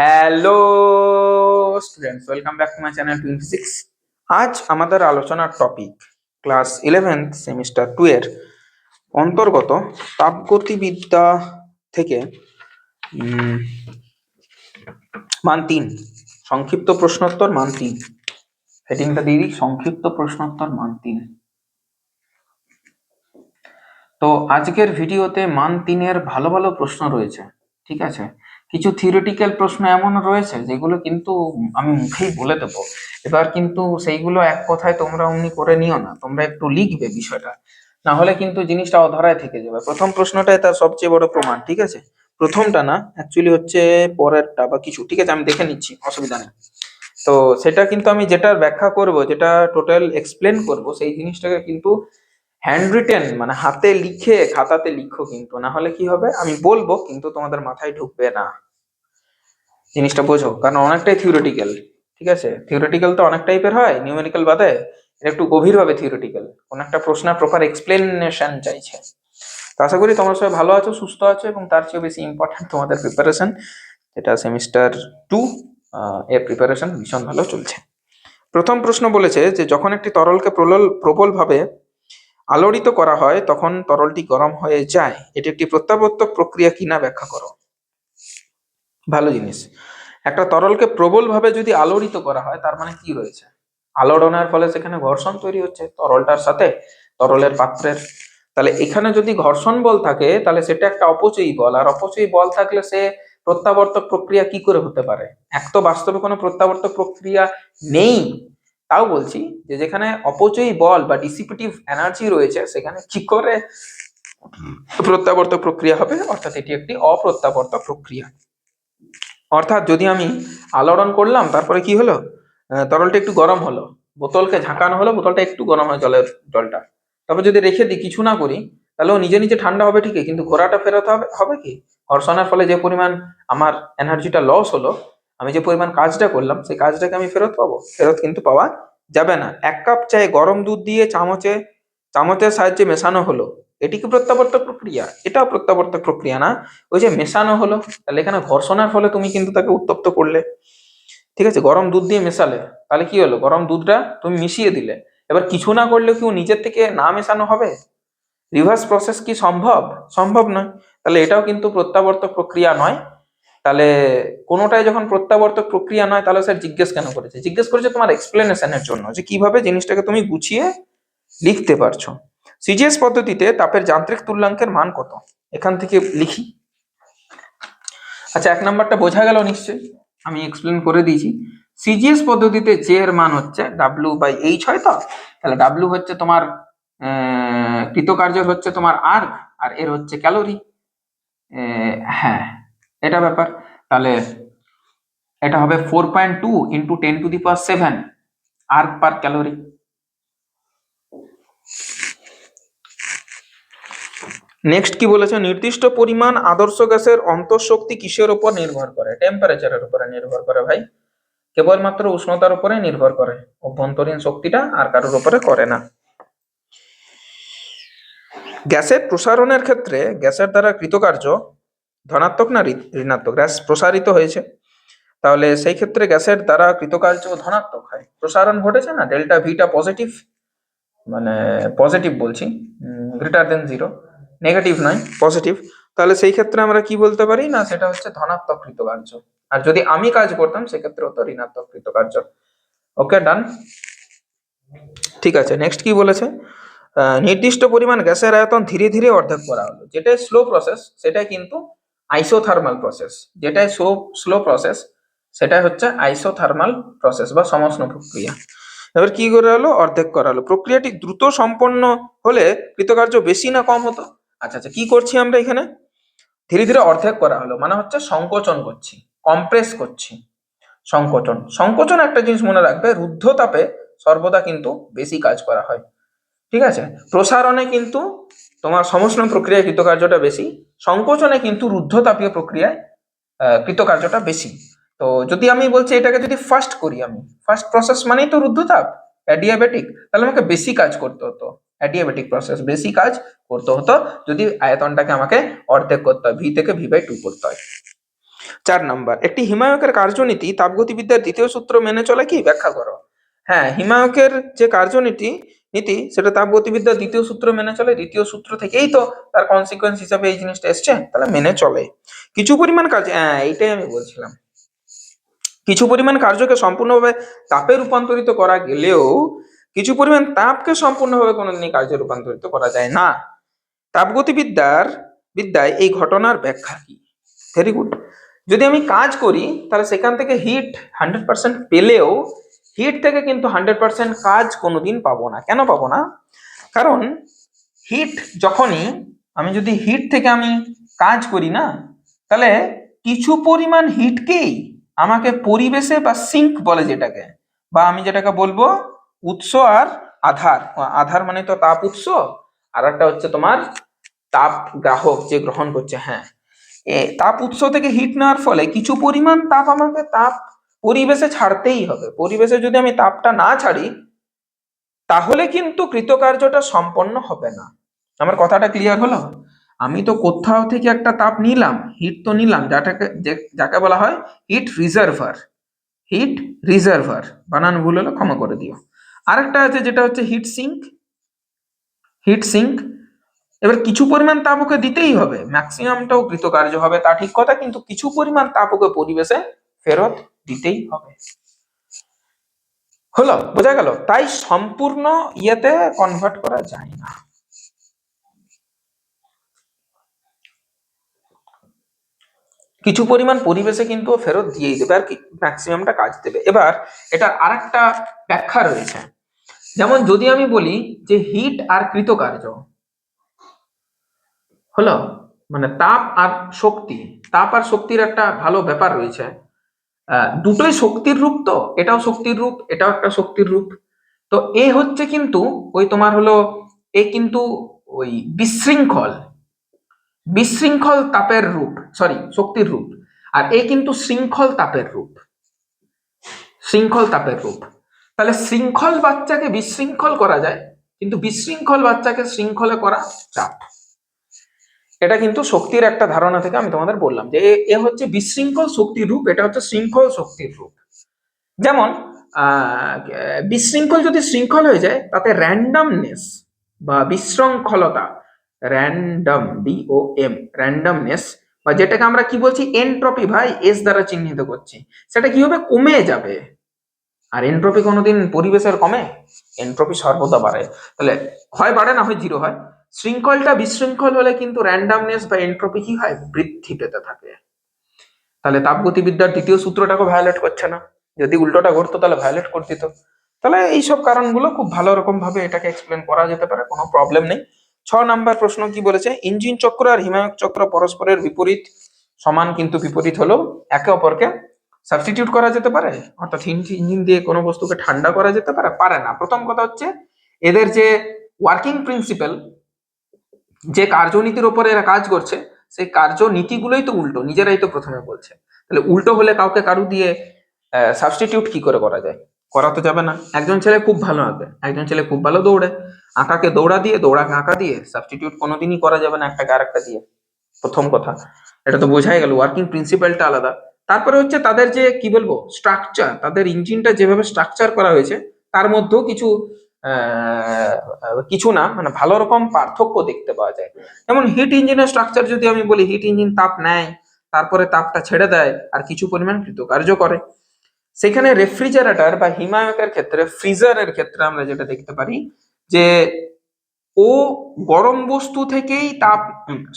Hello students, welcome back to my channel 26। আজ আমাদের আলোচনার টপিক ক্লাস 11th সেমিস্টার 2 এর অন্তর্গত তাপগতিবিদ্যা থেকে মান 3 সংক্ষিপ্ত প্রশ্নোত্তর মান 3। হেডিংটা দিয়ে দিই, সংক্ষিপ্ত প্রশ্নোত্তর মান 3। তো আজকের ভিডিওতে মান 3 এর ভালো ভালো প্রশ্ন রয়েছে, ঠিক আছে। কিছু থিওরিটিক্যাল প্রশ্ন এমন রয়েছে যেগুলো কিন্তু আমি মুখেই বলে দেবো। এবার কিন্তু সেইগুলো এক কথায় তোমরা অমনি করে নিও না, তোমরা একটু লিখবে বিষয়টা, না হলে কিন্তু জিনিসটা অধরায় থেকে যাবে। প্রথম প্রশ্নটাই তার সবচেয়ে বড় প্রমাণ, ঠিক আছে। প্রথমটা না, অ্যাকচুয়ালি হচ্ছে পরেরটা বা কিছু, ঠিক আছে, আমি দেখে নিচ্ছি, অসুবিধা নেই। তো সেটা কিন্তু আমি যেটা ব্যাখ্যা করব, যেটা টোটাল এক্সপ্লেন করব, সেই জিনিসটাকে কিন্তু হ্যান্ড রিটেন মানে হাতে লিখে খাতাতে লিখো, কিন্তু না হলে কি হবে, আমি বলবো কিন্তু তোমাদের মাথায় ঢুকবে না। জিনিসটা বোঝো, কারণ অনেকটাই থিওরিটিক্যাল, ঠিক আছে। থিওরিটিক্যাল তো অনেক টাইপের হয়, নিউমেরিক্যাল বাদে এটা একটু গভীরভাবে থিওরিটিক্যাল, কোন একটা প্রশ্নের প্রপার এক্সপ্লেনেশন চাইছে। তো আশা করি তোমরা সবাই ভালো আছো, সুস্থ আছো, এবং তার চেয়ে বেশি ইম্পর্টেন্ট তোমাদের প্রিপারেশন, যেটা সেমিস্টার 2 এর প্রিপারেশন ভীষণ ভালো চলছে। প্রথম প্রশ্ন বলেছে যে যখন একটি তরলকে প্রবলভাবে আলোড়িত করা হয় তখন তরলটি গরম হয়ে যায়, এটি একটি প্রত্যাবর্তক প্রক্রিয়া কিনা ব্যাখ্যা করো। ভালো জিনিস, একটা তরলকে প্রবলভাবে যদি আলোড়িত করা হয় তার মানে কি রয়েছে, আলোড়নের ফলে সেখানে ঘর্ষণ তৈরি হচ্ছে তরলটার সাথে তরলের পাত্রের। তাহলে এখানে যদি ঘর্ষণ বল থাকে তাহলে সেটা একটা অপচয়ী বল, আর অপচয়ী বল থাকলে সে প্রত্যাবর্তক প্রক্রিয়া কি করে হতে পারে। এক তো বাস্তবে কোনো প্রত্যাবর্তক প্রক্রিয়া নেই, তাও বলছি যে যেখানে অপচয়ী বল বা ডিসিপেটিভ এনার্জি রয়েছে সেখানে কি করে প্রত্যাবর্তক প্রক্রিয়া হবে, অর্থাৎ এটি একটি অপ্রত্যাবর্তক প্রক্রিয়া। অর্থাৎ যদি আমি আলোড়ন করলাম, তারপরে কি হলো, তরলটা একটু গরম হলো, বোতলকে ঝাঁকানো হলো, বোতলটা একটু গরম হয় জলটা, তারপর যদি রেখে দিই, কিছু না করি, তাহলে ও নিজে নিজে ঠান্ডা হবে ঠিকই, কিন্তু ঘোরাটা ফেরত হবে কি, ঘর্ষণের ফলে যে পরিমাণ আমার এনার্জিটা লস হলো, আমি যে পরিমাণ কাজটা করলাম সেই কাজটাকে আমি ফেরত পাবো, ফেরত কিন্তু পাওয়া যাবে না। 1 কাপ চায়ে গরম দুধ দিয়ে চামচের সাহায্যে মেশানো হলো, এটি কি প্রত্যাবর্তক প্রক্রিয়া? এটাও প্রত্যাবর্তক প্রক্রিয়া না, ওই যে মেশানো হলো, তাহলে এখানে ঘর্ষণের ফলে তুমি কিন্তু তাকে উত্তপ্ত করলে, ঠিক আছে। গরম দুধ দিয়ে মেশালে, তাহলে কি হলো, গরম দুধটা তুমি মিশিয়ে দিলে, এবার কিছু না করলেও কি নিজের থেকে না মেশানো হবে? রিভার্স প্রসেস কি সম্ভব? সম্ভব নয়, তাহলে এটাও কিন্তু প্রত্যাবর্তক প্রক্রিয়া নয়। তাহলে কোনোটাই যখন প্রত্যাবর্তক প্রক্রিয়া নয়, তাহলে স্যার জিজ্ঞেস কেন করেছে? জিজ্ঞেস করেছে তোমার এক্সপ্লেনেশনের জন্য, যে কিভাবে জিনিসটাকে তুমি গুছিয়ে লিখতে পারছো। সিজিএস পদ্ধতিতে তাপের যান্ত্রিক তুল্যাঙ্কের মান কত? এখান থেকে লিখি। আচ্ছা, 1 নম্বরটা বোঝা গেল নিশ্চয়ই, আমি এক্সপ্লেন করে দিয়েছি। সিজিএস পদ্ধতিতে জে এর মান হচ্ছে W/H, হয় তো, তাহলে W হচ্ছে তোমার কৃতকার্য, হচ্ছে তোমার আর্গ, আর এর হচ্ছে ক্যালোরি। হ্যাঁ, এটা ব্যাপার। তাহলে এটা হবে 4.2 ইন্টু 10⁷ আর্গ পার ক্যালোরি। নেক্সট কি বলেছে, নির্দিষ্ট পরিমাণ আদর্শ গ্যাসের অন্তঃশক্তি কিসের উপর নির্ভর করে? টেম্পারেচারের উপরে নির্ভর করে ভাই, কেবলমাত্র উষ্ণতার উপরে নির্ভর করে, অভ্যন্তরীণ শক্তিটা আর কারোর উপরে করে না। গ্যাসের প্রসারণের ক্ষেত্রে গ্যাসের দ্বারা কৃতকার্য ধনাত্মক না ঋণাত্মক? গ্যাস প্রসারিত হয়েছে, তাহলে সেই ক্ষেত্রে গ্যাসের দ্বারা কৃতকার্য ধনাত্মক হয়, প্রসারণ ঘটেছে না, ডেল্টা ভিটা পজিটিভ, মানে পজিটিভ বলছি, >0, নেগেটিভ নয়, পজিটিভ। তাহলে সেই ক্ষেত্রে আমরা কি বলতে পারি না, সেটা হচ্ছে ধনাত্মক কৃতকার্য, আর যদি আমি কাজ করতাম সেক্ষেত্রে হতো ঋণাত্মক কৃতকার্য। ওকে, ডান, ঠিক আছে। নেক্সট কি বলেছে, নির্দিষ্ট পরিমাণ গ্যাসের আয়তন ধীরে ধীরে অর্ধেক করা হলো, যেটাই স্লো প্রসেস সেটাই কিন্তু আইসোথার্মাল প্রসেস, যেটাই স্লো প্রসেস সেটাই হচ্ছে আইসোথার্মাল প্রসেস বা সমষ্ণ প্রক্রিয়া। এবার কি করে হলো, অর্ধেক করা হলো। প্রক্রিয়াটি দ্রুত সম্পন্ন হলে কৃতকার্য বেশি না কম হতো? আচ্ছা আচ্ছা, কি করছি আমরা এখানে, ধীরে ধীরে অর্ধেক করা হলো মানে হচ্ছে সংকোচন করছি, কম্প্রেস করছি। সংকোচন একটা জিনিস মনে রাখবে, রুদ্ধতাপে সর্বদা কিন্তু বেশি কাজ করা হয়, ঠিক আছে। প্রসারণে কিন্তু তোমার সমষ্ণ প্রক্রিয়ায় কৃতকার্যটা বেশি, সংকোচনে কিন্তু রুদ্ধতাপীয় প্রক্রিয়ায় কৃতকার্যটা বেশি। তো যদি আমি বলছি এটাকে যদি ফার্স্ট করি, আমি ফার্স্ট প্রসেস মানেই তো রুদ্ধতাপ, অ্যাডিয়াবেটিক, তাহলে আমাকে বেশি কাজ করতে হতো, অ্যাডিয়াবেটিক প্রসেস বেশি কাজ করতে হতো যদি আয়তনটাকে আমাকে অর্ধেক করতে হয়, V থেকে V/2 করতে হয়। 4 নম্বর, একটি হিমায়কের কার্যনীতি তাপগতিবিদ্যার দ্বিতীয় সূত্র মেনে চলে কি, ব্যাখ্যা করো। হ্যাঁ, হিমায়কের যে কার্যনীতি সেটা তাপগতিবিদ্যার দ্বিতীয় সূত্র মেনে চলে। দ্বিতীয় সূত্র থেকেই তো তার কনসিকোয়েন্স হিসাবে এই জিনিসটা এসছে, তাহলে মেনে চলে। কিছু পরিমাণ কাজ, হ্যাঁ এইটাই আমি বলছিলাম, কিছু পরিমাণ কার্যকে সম্পূর্ণভাবে তাপে রূপান্তরিত করা গেলেও কিছু পরিমাণ তাপকে সম্পূর্ণভাবে কোনোদিনই কার্যে রূপান্তরিত করা যায় না। বিদ্যায় এই ঘটনার ব্যাখ্যা কি? Very good. যদি আমি কাজ করি তাহলে সেখান থেকে হিট 100% পেলেও হিট থেকে কিন্তু 100% কাজ কোনোদিন পাবো না। কেন পাবো না? কারণ হিট যখনই আমি যদি হিট থেকে আমি কাজ করি না, তাহলে কিছু পরিমাণ হিটকেই আমাকে পরিবেশে বা সিঙ্ক বলে যেটাকে, বা আমি যেটাকে বলবো উৎস আর আধার। আধার মানে তো তাপ উৎস, আর একটা হচ্ছে তোমার তাপ গ্রাহক যে গ্রহণ করছে। হ্যাঁ, তাপ উৎস থেকে হিট নেওয়ার ফলে কিছু পরিমাণ তাপ আমাকে তাপ পরিবেশে ছাড়তেই হবে। পরিবেশে যদি আমি তাপটা না ছাড়ি তাহলে কিন্তু কৃতকার্যটা সম্পন্ন হবে না। আমার কথাটা ক্লিয়ার হলো? আমি তো কোথাও থেকে একটা তাপ নিলাম, হিট তো নিলাম, যাকে বলা হয় হিট রিজার্ভার। হিট রিজার্ভার, বানান ভুল হলে ক্ষমা করে দিও। আরেকটা আছে যেটা হচ্ছে হিট সিঙ্ক। হিট সিঙ্ক, এবার কিছু পরিমাণ তাপ ওকে দিতেই হবে, ম্যাক্সিমামটাও কৃতকার্য হবে তা ঠিক কথা, কিন্তু কিছু পরিমাণ তাপ ওকে পরিবেশে ফেরত দিতেই হবে। হলো, বোঝা গেল? তাই সম্পূর্ণ ইয়েতে কনভার্ট করা যায় না। কিছু পরিমাণ পরিবেশে কিন্তু ফেরত দিয়েই দেবে, আর কি ম্যাক্সিমামটা কাজ দেবে। এবার এটা আরেকটা ব্যাখ্যা রয়েছে, যেমন যদি আমি বলি যে হিট আর কৃতকার্য হলো, মানে তাপ আর শক্তি, তাপ আর শক্তির একটা ভালো ব্যাপার রয়েছে। দুটোই শক্তির রূপ, তো এটাও শক্তির রূপ, এটাও একটা শক্তির রূপ। তো এ হচ্ছে কিন্তু ওই তোমার হলো এ কিন্তু ওই বিশৃঙ্খল বিশৃঙ্খল তাপের রূপ, সরি শক্তির রূপ, আর এ কিন্তু শৃঙ্খল তাপের রূপ। শৃঙ্খল তাপের রূপ। তাহলে শৃঙ্খল বাচ্চাকে বিশৃঙ্খল করা যায়, কিন্তু বিশৃঙ্খল বাচ্চাকে শৃঙ্খলে করা চাপ। এটা কিন্তু শক্তির একটা ধারণা থেকে আমি তোমাদের বললাম যে এ হচ্ছে বিশৃঙ্খল শক্তির রূপ, এটা হচ্ছে শৃঙ্খল শক্তির রূপ। যেমন বিশৃঙ্খল যদি শৃঙ্খল হয়ে যায় তাতে র্যান্ডমনেস বা বিশৃঙ্খলতা, র্যান্ডমনেস, বা যেটাকে আমরা কি বলছি এনট্রপি, ভাই এস দ্বারা চিহ্নিত করছি, সেটা কি হবে, কমে যাবে। আর এনট্রপি কোনোদিন পরিবেশের কমে? এনট্রপি সর্বদা বাড়ে। তাহলে হয় বাড়ে, না হয় জিরো হয়। শৃঙ্খলটা বিশৃঙ্খল হলে কিন্তু র্যান্ডমনেস বা এনট্রপি কি হয়, বৃদ্ধি পেতে থাকে। তাহলে তাপগতিবিদ্যার দ্বিতীয় সূত্রটাকে ভায়োলেট করছে না। যদি উল্টোটা ঘটতো তাহলে ভায়োলেট করে দিত। তাহলে এইসব কারণগুলো খুব ভালো রকম ভাবে এটাকে এক্সপ্লেন করা যেতে পারে, কোনো প্রবলেম নেই। 6 নম্বর প্রশ্ন কি বলেছে, ইঞ্জিন চক্র আর হিমায়ক চক্র পরস্পরের বিপরীত, সমান কিন্তু বিপরীত হলেও একে অপরকে সাবস্টিটিউট করা যেতে পারে, অর্থাৎ ইঞ্জিন দিয়ে কোনো বস্তুকে ঠান্ডা করা যেতে পারে, পারে না। প্রথম কথা হচ্ছে এদের যে ওয়ার্কিং প্রিন্সিপাল, যে কার্যনীতির উপরে এরা কাজ করছে, সেই কার্যনীতিগুলোই তো উল্টো, নিজেরাই তো প্রথমে বলছে। তাহলে উল্টো হলে কাউকে কারু দিয়ে সাবস্টিটিউট কি করে করা যায়? করা তো যাবে না। একজন ছেলে খুব ভালো আঁকে, একজন ছেলে খুব ভালো দৌড়ে, আঁকাকে দৌড়া দিয়ে, দৌড়াকে আঁকা দিয়ে সাবস্টিটিউট কোনোদিনই করা যাবে না একটাকে আরেকটা দিয়ে। প্রথম কথা, এটা তো বোঝাই গেল, ওয়ার্কিং প্রিন্সিপালটা আলাদা। তারপরে হচ্ছে তাদের যে কি বলবো স্ট্রাকচার, তাদের ইঞ্জিনটা যেভাবে স্ট্রাকচার করা হয়েছে তার মধ্যেও কিছু না মানে ভালো রকম পার্থক্য দেখতে পাওয়া যায়। যেমন হিট ইঞ্জিনের স্ট্রাকচার যদি আমি বলি, হিট ইঞ্জিন তাপ নেয়, তারপরে তাপটা ছেড়ে দেয় আর কিছু পরিমাণ কৃতকার্য করে। সেখানে রেফ্রিজারেটর বা হিমায়কের ক্ষেত্রে, ফ্রিজারের ক্ষেত্রে আমরা যেটা দেখতে পারি যে ও গরম বস্তু থেকেই তাপ,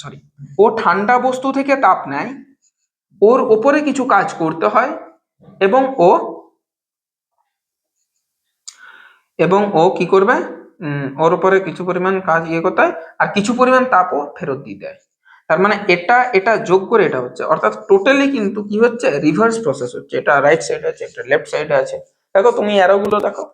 সরি, ও ঠান্ডা বস্তু থেকে তাপ নেয়, ওর ওপরে কিছু কাজ করতে হয়, এবং ও কি করবে, ওর উপরে কিছু পরিমাণ কাজ করতে হয়, আর কিছু পরিমাণ তাপও ফেরত দিয়ে দেয়। তার মানে এটা যোগ করে এটা হচ্ছে, অর্থাৎ টোটালি কিন্তু কি হচ্ছে, রিভার্স প্রসেস হচ্ছে। এটা রাইট সাইডে আছে, এটা লেফট সাইডে আছে। দেখো তুমি অ্যারোগুলো দেখো,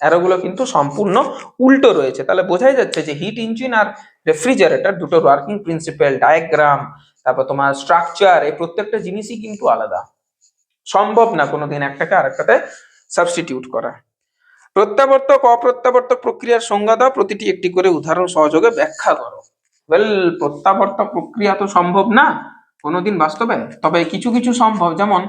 অ্যারোগুলো কিন্তু সম্পূর্ণ উল্টো রয়েছে। তাহলে বোঝাই যাচ্ছে যে হিট ইঞ্জিন আর রেফ্রিজারেটর দুটো ওয়ার্কিং প্রিন্সিপাল, ডায়াগ্রাম, তারপর তোমার স্ট্রাকচার, এই প্রত্যেকটা জিনিসই কিন্তু আলাদা। সম্ভব না কোনোদিন একটাকে আরেকটাতে সাবস্টিটিউট করা। প্রত্যাবর্তক অপ্রত্যাবর্তক প্রক্রিয়ার সংজ্ঞা দাও, প্রতিটি একটি করে উদাহরণ সহযোগে ব্যাখ্যা করো। ওয়েল, প্রত্যাবর্তক প্রক্রিয়া তো সম্ভব না, কোনোদিন বাস্তবে, তবে কিছু কিছু সম্ভব, যেমন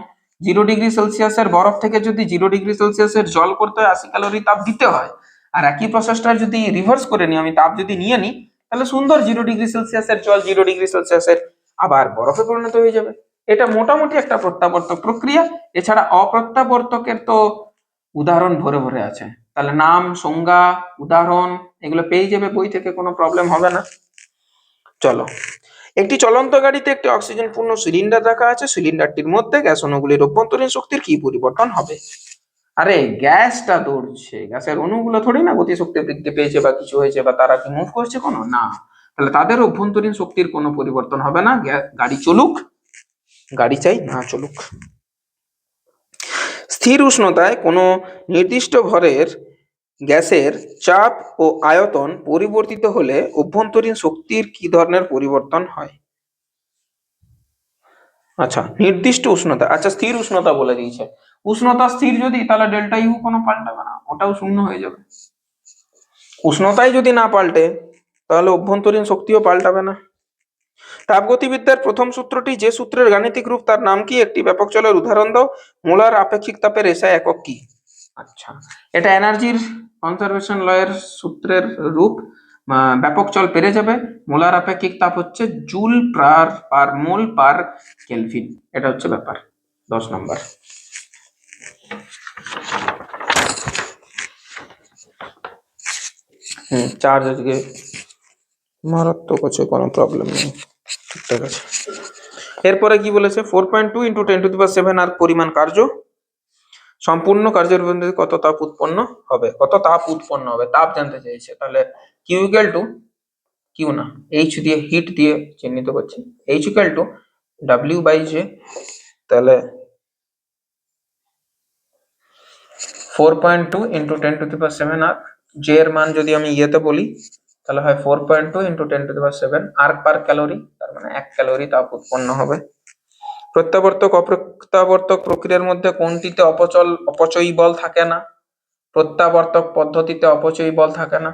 0°C বরফ থেকে যদি 0°C জল করতে হয় 80 ক্যালোরি তাপ দিতে হয়, আর একই প্রসেসটা যদি রিভার্স করে নিই, আমি তাপ যদি নিয়ে নিই, তাহলে সুন্দর 0°C জল 0°C আবার বরফে পরিণত হয়ে যাবে। এটা মোটামুটি একটা প্রত্যাবর্তক প্রক্রিয়া। এছাড়া অপ্রত্যাবর্তকের তো উদাহরণ ভরে ভরে আছে, তাহলে নাম, সংজ্ঞা, উদাহরণ এগুলো পেয়ে যাবে বই থেকে, কোনো প্রবলেম হবে না। চলো, একটি চলন্ত গাড়িতে একটি অক্সিজেন পূর্ণ সিলিন্ডার রাখা আছে, সিলিন্ডারটির মধ্যে গ্যাস অণুগুলির অভ্যন্তরীণ শক্তির কি পরিবর্তন হবে? আরে গ্যাসটা দৌড়ছে, গ্যাসের অণুগুলো থোড়ি না গতিশক্তি বৃদ্ধি পেয়েছে বা কিছু হয়েছে বা তারা কি মুভ করছে কোনো না, তাহলে তাদের অভ্যন্তরীণ শক্তির কোনো পরিবর্তন হবে না। গাড়ি চলুক, গাড়ি চাই না চলুক। স্থির উষ্ণতায় কোনো নির্দিষ্ট ভরের গ্যাসের চাপ ও আয়তন পরিবর্তিত হলে অভ্যন্তরীণ শক্তির কি ধরনের পরিবর্তন হয়? আচ্ছা, নির্দিষ্ট উষ্ণতা, আচ্ছা স্থির উষ্ণতা বলে দিয়েছে, উষ্ণতা স্থির যদি, তাহলে ডেল্টা ইউ কোনো পাল্টাবে না, ওটাও শূন্য হয়ে যাবে। উষ্ণতাই যদি না পাল্টে, তাহলে অভ্যন্তরীণ শক্তিও পাল্টাবে না। তাপগতিবিদ্যার প্রথম সূত্রটি যে সূত্রের গাণিতিক রূপ তার নাম কি? একটি ব্যাপক চলের উদাহরণ দাও। মোলার আপেক্ষিক তাপের এসআই একক কি? আচ্ছা, এটা এনার্জির কনজারভেশন ল এর সূত্রের রূপ। ব্যাপক চল পেরে যাবে, মোলার আপেক্ষিক তাপ হচ্ছে joule per mole per kelvin, এটা হচ্ছে ব্যাপার। 10 নম্বর। চার্জ আজকে মারাত্মক আছে, কোনো প্রবলেম নেই, ঠিকঠাক আছে। এরপরে কি বলেছে? 4.2 × 10⁷ আর পরিমাণ কার্য, সম্পূর্ণ কার্যের মধ্যে কত তাপ উৎপন্ন হবে, কত তাপ উৎপন্ন হবে, তাপ জানতে চাইছে। তাহলে কিউ ইকুয়াল টু, কিউ না, এইচ দিয়ে, হিট দিয়ে চিহ্নিত করছি, এইচ ইকুয়াল টু W/J। তাহলে 4.2 × 10⁷ আর, জে এর মান যদি আমি ইয়েতে বলি, তাহলে হয় 4.2 × 10⁷ আর্ক পার ক্যালোরি, তার মানে 1 ক্যালোরি তাপ উৎপন্ন হবে। প্রত্যাবর্তক অপ্রত্যাবর্তক প্রক্রিয়ার মধ্যে কোনটিতে অপচয়ী বল থাকে না? প্রত্যাবর্তক পদ্ধতিতে অপচয়ী বল থাকে না,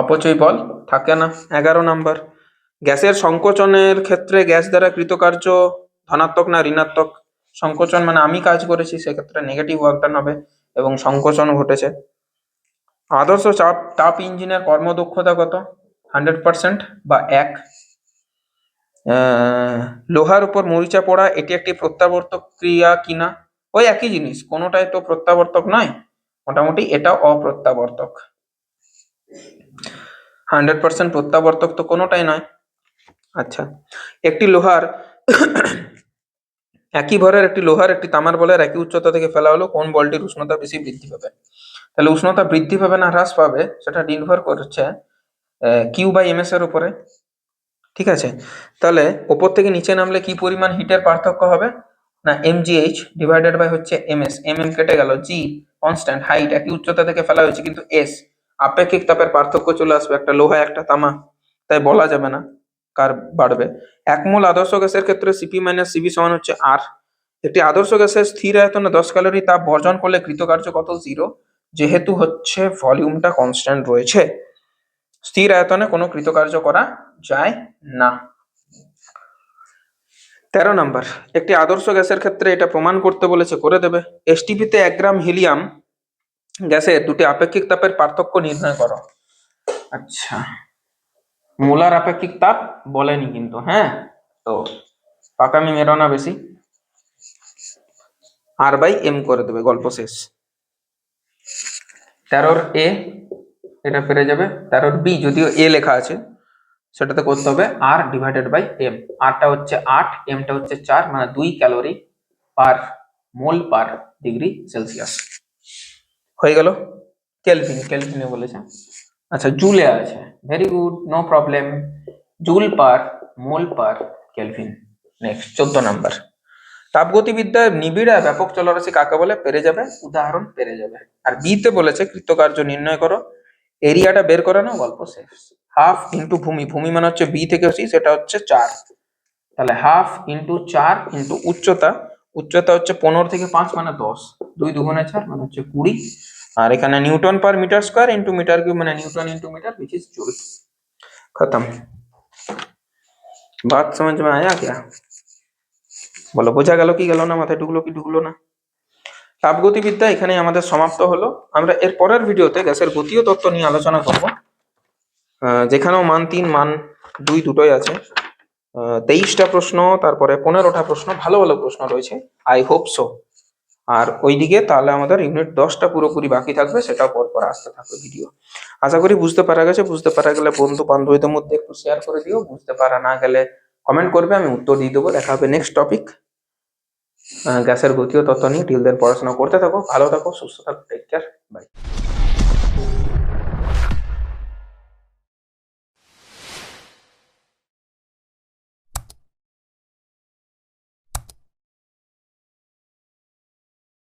অপচয়ী বল থাকে না। 11 নম্বর। গ্যাসের সংকোচনের ক্ষেত্রে গ্যাস দ্বারা কৃতকার্য ধনাত্মক না ঋণাত্মক? সংকোচন মানে আমি কাজ করেছি, সেক্ষেত্রে নেগেটিভ ওয়ার্ক ডান হবে এবং সংকোচন ঘটেছে। আদর্শ তাপ ইঞ্জিনের কর্মদক্ষতা কত? 100% বা 1। লোহার উপর মরিচা পড়া, এটি একটি প্রত্যাবর্তক ক্রিয়া কিনা? ওই একই জিনিস, কোনোটাই তো প্রত্যাবর্তক নয়, মোটামুটি এটাও অপ্রত্যাবর্তক। 100% প্রত্যাবর্তক তো কোনোটাই নয়। আচ্ছা, একটি লোহার একই ভরের একটি লোহার একটি তামার বলের একই উচ্চতা থেকে ফেলা হলো, কোন বলটির উষ্ণতা বেশি বৃদ্ধি পাবে? তাহলে উষ্ণতা বৃদ্ধি পাবে না হ্রাস পাবে, সেটা নির্ভর করছে Q/ms এর উপরে, ঠিক আছে। তাহলে ওপর থেকে নিচে নামলে কি পরিমাণ হিটের পার্থক্য হবে? না mgh ডিভাইডেড বাই হচ্ছে ms, mm কেটে গেল, g কনস্ট্যান্ট, হাইট একই উচ্চতা থেকে ফেলা হয়েছে, কিন্তু s আপেক্ষিক তাপের পার্থক্য চলে আসবে, একটা লোহা একটা তামা, তাই বলা যাবে না কার বাড়বে। 1 মোল আদর্শ গ্যাসের ক্ষেত্রে সিপি মাইনাস সিবি সমান হচ্ছে আর। একটি আদর্শ গ্যাসের স্থির আয়তনে 10 ক্যালোরি তাপ বর্জন করলে কৃতকার্য কত? 0, যেহেতু হচ্ছে ভলিউমটা কনস্ট্যান্ট রয়েছে, স্থির আয়তনে কোনো কৃতকার্য করা যায় না। 13 নাম্বার। একটি আদর্শ গ্যাসের ক্ষেত্রে এটা প্রমাণ করতে বলেছে, করে দেবে। এসটিপিতে 1 গ্রাম হিলিয়াম গ্যাসের দুটি আপেক্ষিক তাপের পার্থক্য নির্ণয় করো। আচ্ছা, মোলার আপেক্ষিক তাপ বলেনি কিন্তু, হ্যাঁ, তো পাকামি মেরো না বেশি, R/m করে দেবে, গল্প শেষ। 13 এ এটা পেরে যাবে, 13 বি যদিও এ লেখা আছে, সেটাতে করতে হবে R/m। আরটা হচ্ছে 8, এমটা হচ্ছে 4, মানে 2 calorie per mole per degree Celsius হয়ে গেল। কেলভিনে বলেছে, আচ্ছা জুলে আছে, very good, no problem, joule per mole per kelvin. Next 14 number. তাপগতিবিদ্যার নিবিড় ব্যাপক চলরাশি কাকে বলে? পেরে যাবে, উদাহরণ পেরে যাবে। আর বিতে বলেছে কৃতকার্য নির্ণয় করো, এরিয়াটা বের করে নাও, গল্প শেষ। হাফ ইন্টু ভূমি, ভূমি মানে হচ্ছে বি থেকে সি, সেটা হচ্ছে 4, তাহলে হাফ ইন্টু 4 ইন্টু উচ্চতা, উচ্চতা হচ্ছে 15 থেকে 5 মানে 10, 2 2 4 মানে হচ্ছে 20, আর এখানে newton per metre square into metre cube মানে newton into metre, which is joule. খতম। बात समझ में आया क्या? বলো, বোঝা গেল কি গেল না, মাথায় ঢুকলো কি ঢুকলো না? তাপগতিবিদ্যা এখানে আমাদের সমাপ্ত হলো। আমরা এর পরের ভিডিওতে গ্যাসের গতীয় তত্ত্ব নিয়ে আলোচনা করব, যেখানেও মান 3 মান 2 দুটোই আছে। 23টা প্রশ্ন, তারপরে 15টা প্রশ্ন, ভালো ভালো প্রশ্ন রয়েছে, আই হোপ সো। আর ওইদিকে তাহলে আমাদের ইউনিট 10টা পুরোপুরি বাকি থাকবে, সেটাও পরপর আসতে থাকবে ভিডিও। আশা করি বুঝতে পারা গেছে। বুঝতে পারা গেলে বন্ধু বান্ধবীদের মধ্যে একটু শেয়ার করে দিও, বুঝতে পারা না গেলে কমেন্ট করবে, আমি উত্তর দিয়ে দেবো। দেখা হবে নেক্সট টপিক, গ্যাসের গতীয় তত্ত্ব নিয়ে। টিল দেন পড়াশোনা করতে থাকো, ভালো থাকো, সুস্থ থাকো, টেক কেয়ার, বাই।